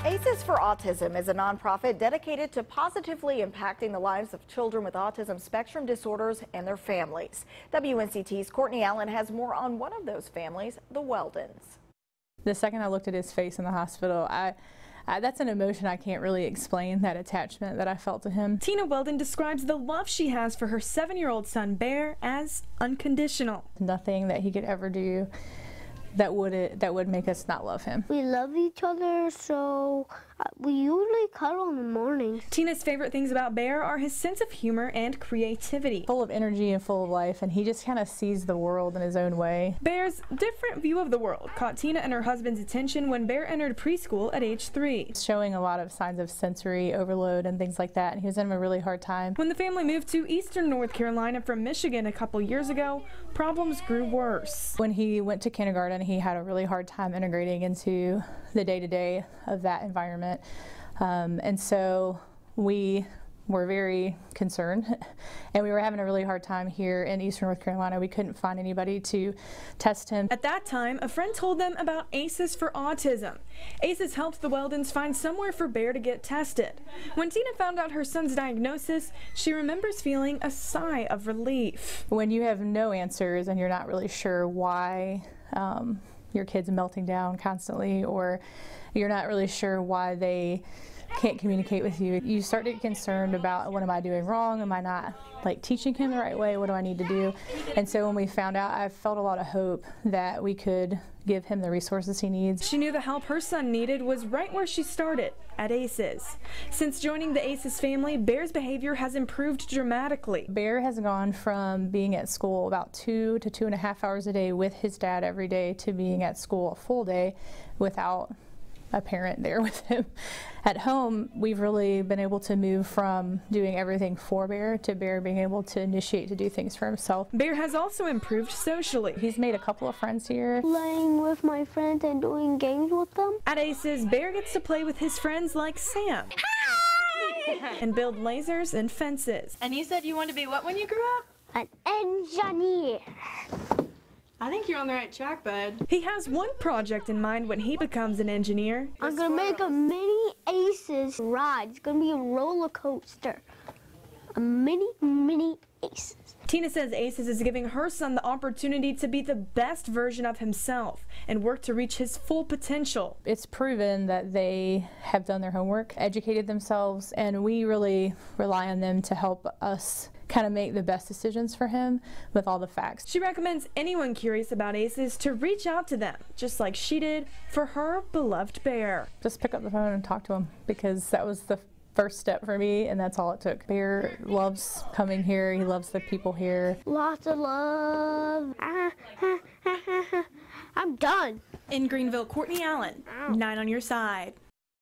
ACEs for Autism is a nonprofit dedicated to positively impacting the lives of children with autism spectrum disorders and their families. WNCT's Courtney Allen has more on one of those families, the Weldons. The second I looked at his face in the hospital, that's an emotion I can't really explain, that attachment that I felt to him. Tina Weldon describes the love she has for her 7-year-old son, Bear, as unconditional. Nothing that he could ever do that would make us not love him. We love each other, so we usually cuddle in the mornings. Tina's favorite things about Bear are his sense of humor and creativity. Full of energy and full of life, and he just kind of sees the world in his own way. Bear's different view of the world caught Tina and her husband's attention when Bear entered preschool at age 3. Showing a lot of signs of sensory overload and things like that, and he was having a really hard time. When the family moved to eastern North Carolina from Michigan a couple years ago, problems grew worse. When he went to kindergarten, he had a really hard time integrating into the day-to-day of that environment. And so we were very concerned, and we were having a really hard time here in eastern North Carolina. We couldn't find anybody to test him. At that time, a friend told them about ACEs for Autism. ACEs helped the Weldons find somewhere for Bear to get tested. When Tina found out her son's diagnosis, she remembers feeling a sigh of relief. When you have no answers and you're not really sure why your kid's melting down constantly, or you're not really sure why they can't communicate with you, you start to get concerned about, what am I doing wrong? Am I not teaching him the right way? What do I need to do? And so when we found out, I felt a lot of hope that we could give him the resources he needs. She knew the help her son needed was right where she started, at ACEs. Since joining the ACEs family, Bear's behavior has improved dramatically. Bear has gone from being at school about 2 to 2.5 hours a day with his dad every day to being at school a full day without a parent there with him. At home, we've really been able to move from doing everything for Bear to Bear being able to initiate to do things for himself. Bear has also improved socially. He's made a couple of friends here. Playing with my friends and doing games with them. At ACEs, Bear gets to play with his friends like Sam. Hi! And build lasers and fences. And you said you wanted to be what when you grew up? An engineer. I think you're on the right track, bud. He has one project in mind when he becomes an engineer. I'm gonna make a mini ACEs ride. It's gonna be a roller coaster. A mini ACEs. Tina says ACEs is giving her son the opportunity to be the best version of himself and work to reach his full potential. It's proven that they have done their homework, educated themselves, and we really rely on them to help us kind of make the best decisions for him with all the facts. She recommends anyone curious about ACEs to reach out to them, just like she did for her beloved Bear. Just pick up the phone and talk to him, because that was the first step for me, and that's all it took. Bear loves coming here. He loves the people here. Lots of love. I'm done. In Greenville, Courtney Allen, 9 on your side.